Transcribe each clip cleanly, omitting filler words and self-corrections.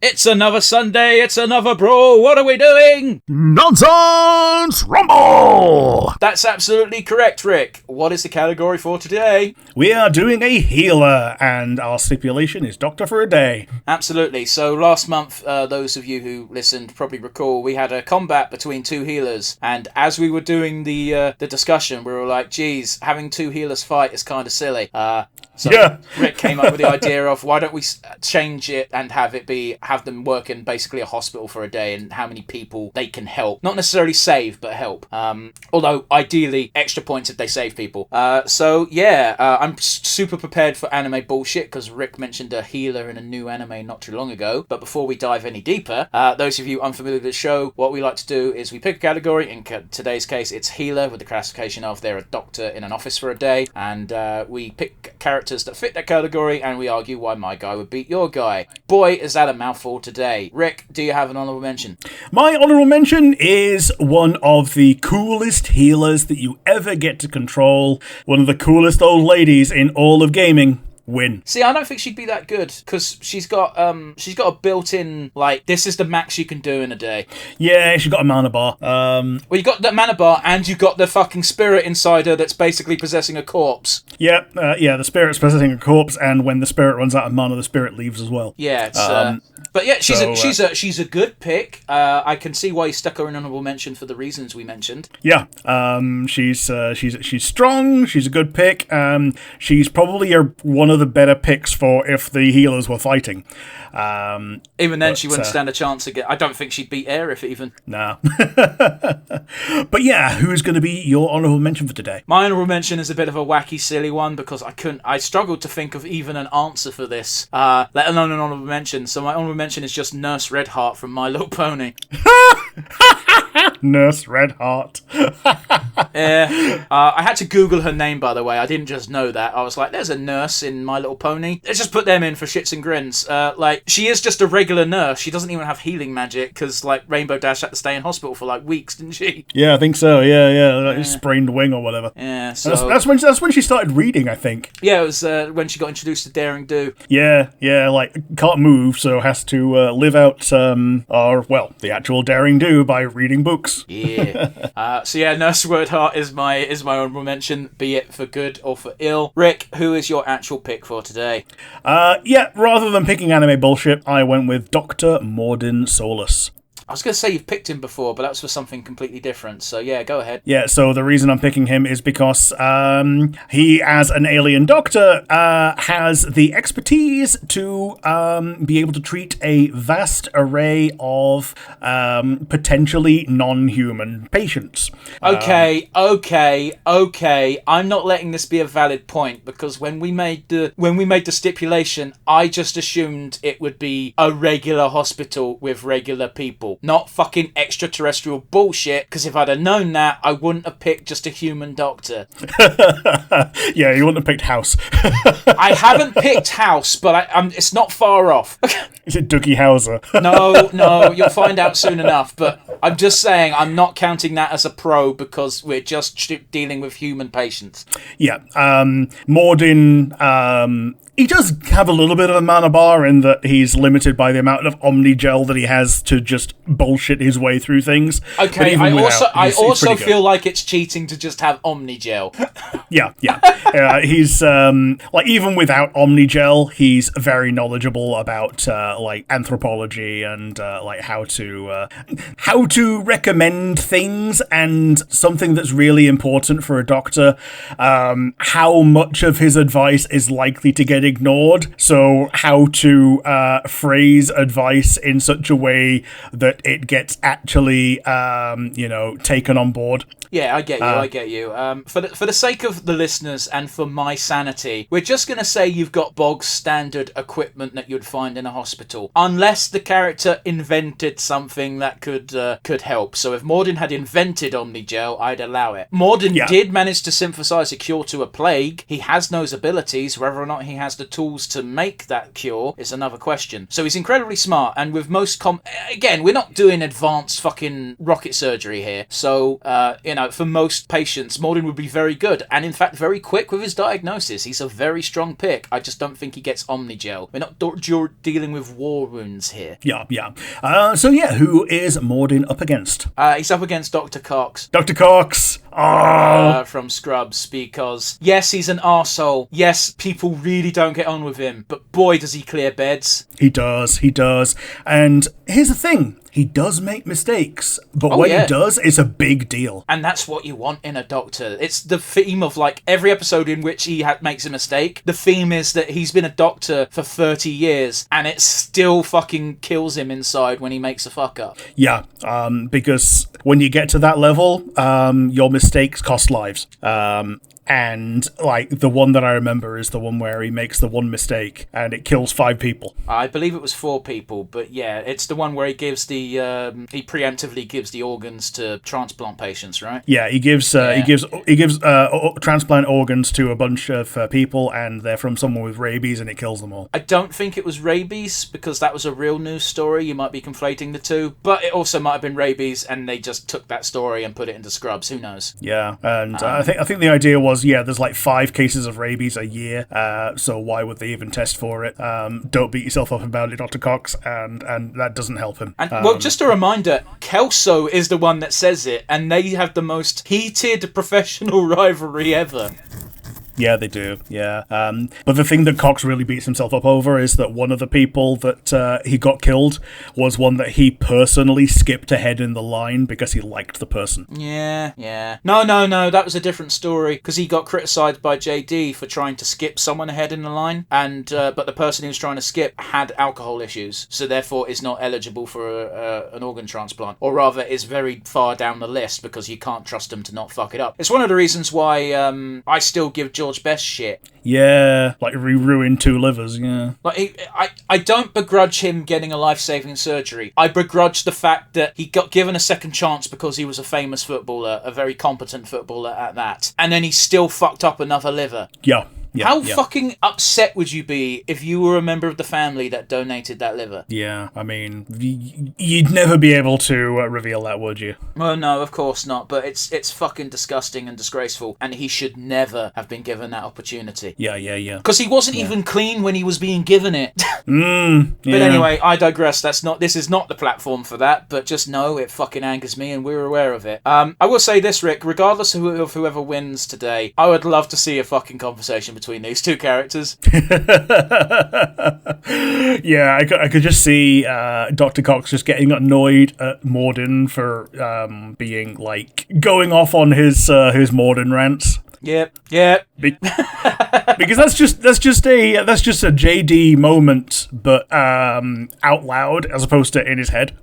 It's another Sunday, it's another brawl, what are we doing? Nonsense Rumble! That's absolutely correct, Rick. What is the category for today? We are doing a healer, and our stipulation is Doctor for a day. Absolutely. So last month, those of you who listened probably recall, we had a combat between two healers, and as we were doing the discussion, we were like, geez, having two healers fight is kind of silly. So Rick came up with the idea of why don't we change it and have them work in basically a hospital for a day and how many people they can help. Not necessarily save, but help. Although ideally extra points if they save people. I'm super prepared for anime bullshit because Rick mentioned a healer in a new anime not too long ago. But before we dive any deeper, those of you unfamiliar with the show, what we like to do is we pick a category. In today's case, it's healer with the classification of they're a doctor in an office for a day. And we pick characters that fit that category and we argue why my guy would beat your guy. Boy, is that a mouthful today. Rick, do you have an honourable mention? My honourable mention is one of the coolest healers that you ever get to control. One of the coolest old ladies in all of gaming. Win. See, I don't think she'd be that good because she's got a built-in like this is the max you can do in a day. Yeah, she's got a mana bar. Well, you got that mana bar and you got the fucking spirit inside her that's basically possessing a corpse. Yeah, the spirit's possessing a corpse, and when the spirit runs out of mana, the spirit leaves as well. Yeah, but yeah, she's a good pick. I can see why you stuck her in honourable mention for the reasons we mentioned. Yeah, she's strong. She's a good pick. She's probably one of the better picks for if the healers were fighting. Even then, she wouldn't stand a chance again. I don't think she'd beat Air if even. No. But yeah, who's going to be your honourable mention for today? My honourable mention is a bit of a wacky, silly one because I struggled to think of even an answer for this, let alone an honourable mention. So my honourable mention is just Nurse Redheart from My Little Pony. Nurse Redheart. Yeah. I had to Google her name, by the way. I didn't just know that. I was like, there's a nurse in My Little Pony. Let's just put them in for shits and grins. She is just a regular nurse. She doesn't even have healing magic because, Rainbow Dash had to stay in hospital for, weeks, didn't she? Yeah, I think so. Yeah. Sprained wing or whatever. Yeah, so... That's when she started reading, I think. Yeah, it was when she got introduced to Daring Do. Yeah, can't move, so has to live out, the actual Daring Do by reading books. Yeah. Nurse Redheart is my honourable mention, be it for good or for ill. Rick, who is your actual pick for today? Rather than picking anime bullshit, I went with Dr. Mordin Solus. I was going to say you've picked him before, but that was for something completely different. So, yeah, go ahead. Yeah, so the reason I'm picking him is because he, as an alien doctor, has the expertise to be able to treat a vast array of potentially non-human patients. Okay. I'm not letting this be a valid point because when we made the stipulation, I just assumed it would be a regular hospital with regular people. Not fucking extraterrestrial bullshit, because if I'd have known that, I wouldn't have picked just a human doctor. Yeah, you wouldn't have picked House. I haven't picked House, but it's not far off. Is it Dougie Hauser? No, you'll find out soon enough, but I'm just saying I'm not counting that as a pro because we're just dealing with human patients. Yeah, Mordin... he does have a little bit of a mana bar in that he's limited by the amount of Omnigel that he has to just bullshit his way through things. Okay, I also feel like it's cheating to just have Omnigel. Yeah. He's even without Omnigel, he's very knowledgeable about anthropology and how to recommend things, and something that's really important for a doctor, how much of his advice is likely to get ignored, so how to phrase advice in such a way that it gets actually taken on board. Yeah, I get you. For the sake of the listeners and for my sanity, we're just going to say you've got bog standard equipment that you'd find in a hospital, unless the character invented something that could help. So if Mordin had invented Omnigel, I'd allow it. Mordin did manage to synthesize a cure to a plague. He has those abilities. Whether or not he has the tools to make that cure is another question. So he's incredibly smart, and with most again, we're not doing advanced fucking rocket surgery here. So, for most patients, Morden would be very good, and in fact, very quick with his diagnosis. He's a very strong pick. I just don't think he gets Omnigel. We're not dealing with war wounds here. Yeah. Who is Morden up against? He's up against Dr. Cox. Dr. Cox! From Scrubs, because yes, he's an arsehole. Yes, people really don't get on with him, but boy, does he clear beds. He does. And here's the thing. He does make mistakes, but when he does, it's a big deal. And that's what you want in a doctor. It's the theme of, like, every episode in which he makes a mistake. The theme is that he's been a doctor for 30 years, and it still fucking kills him inside when he makes a fuck up. Yeah, because when you get to that level, your mistakes cost lives. And, like, the one that I remember is the one where he makes the one mistake and it kills 5 people. I believe it was 4 people, but yeah, it's the one where he gives he preemptively gives the organs to transplant patients, right? Yeah, he gives transplant organs to a bunch of people, and they're from someone with rabies, and it kills them all. I don't think it was rabies, because that was a real news story. You might be conflating the two, but it also might have been rabies, and they just took that story and put it into Scrubs. Who knows? Yeah, and I think the idea was, there's like 5 cases of rabies a year, so why would they even test for it? Don't beat yourself up about it, Dr. Cox, and that doesn't help him. And well, just a reminder, Kelso is the one that says it, and they have the most heated professional rivalry ever. Yeah, they do, yeah. But the thing that Cox really beats himself up over is that one of the people that he got killed was one that he personally skipped ahead in the line because he liked the person. Yeah. No, that was a different story, because he got criticised by JD for trying to skip someone ahead in the line, and but the person he was trying to skip had alcohol issues, so therefore is not eligible for an organ transplant, or rather is very far down the list because you can't trust him to not fuck it up. It's one of the reasons why I still give George Best shit. Yeah, like ruined 2 livers, yeah. Like I don't begrudge him getting a life-saving surgery. I begrudge the fact that he got given a second chance because he was a famous footballer, a very competent footballer at that, and then he still fucked up another liver. Yeah. How fucking upset would you be if you were a member of the family that donated that liver? Yeah, I mean, you'd never be able to reveal that, would you? Well, no, of course not, but it's fucking disgusting and disgraceful, and he should never have been given that opportunity. Yeah. Because he wasn't even clean when he was being given it. But anyway, I digress. This is not the platform for that, but just know it fucking angers me, and we're aware of it. I will say this, Rick, regardless of whoever wins today, I would love to see a fucking conversation between these 2 characters. Yeah, I could just see Dr. Cox just getting annoyed at Morden for being like going off on his Morden rants. Yep. Because that's just a JD moment, but out loud as opposed to in his head.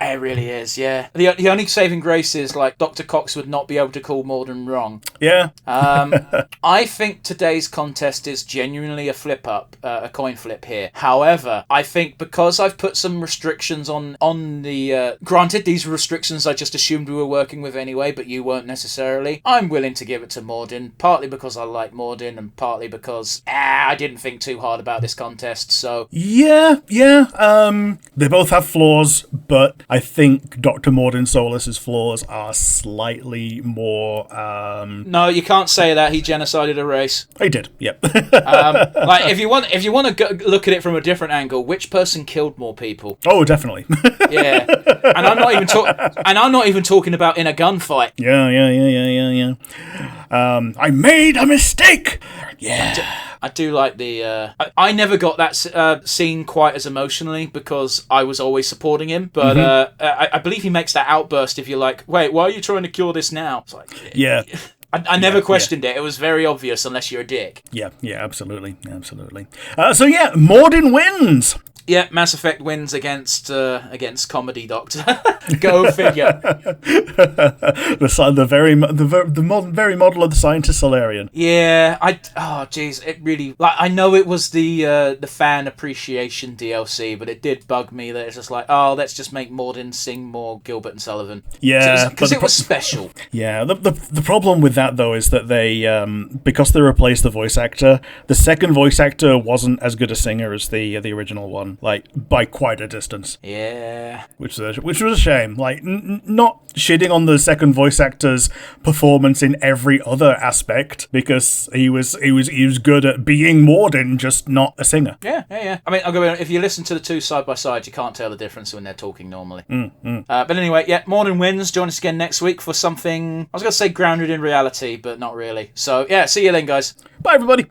It really is, yeah. The only saving grace is, like, Dr. Cox would not be able to call Morden wrong. Yeah. I think today's contest is genuinely a flip-up, a coin flip here. However, I think because I've put some restrictions on the... granted, these restrictions I just assumed we were working with anyway, but you weren't necessarily. I'm willing to give it to Morden, partly because I like Morden, and partly because I didn't think too hard about this contest, so... Yeah. They both have flaws, but I think Dr. Morden Solis's flaws are slightly more... No, you can't say that. He genocided a race. He did, yep. Like, if you want to look at it from a different angle, which person killed more people? Oh, definitely. Yeah. And I'm not even talking about in a gunfight. Yeah. I made a mistake! Yeah. I do like the... I never got that scene quite as emotionally because I was always supporting him, but I believe he makes that outburst if you're like, wait, why are you trying to cure this now? It's like... Yeah. I never questioned it. It was very obvious unless you're a dick. Yeah, absolutely. So Morden wins! Yeah, Mass Effect wins against Comedy Doctor. Go figure. The very model of the scientist Solarian. Yeah, it really, like, I know it was the fan appreciation DLC, but it did bug me that it's just like, let's just make Morden sing more Gilbert and Sullivan. Yeah, because it was special. Yeah, the problem with that though is that they because they replaced the voice actor, the second voice actor wasn't as good a singer as the original one, like by quite a distance. Yeah. Which was a shame. Like not shitting on the second voice actor's performance in every other aspect, because he was good at being Morden, just not a singer. Yeah. I mean, I'll go in, if you listen to the two side by side, you can't tell the difference when they're talking normally. But anyway, yeah, Morden wins. Join us again next week for something, I was going to say grounded in reality, but not really. So yeah, see you then, guys. Bye, everybody.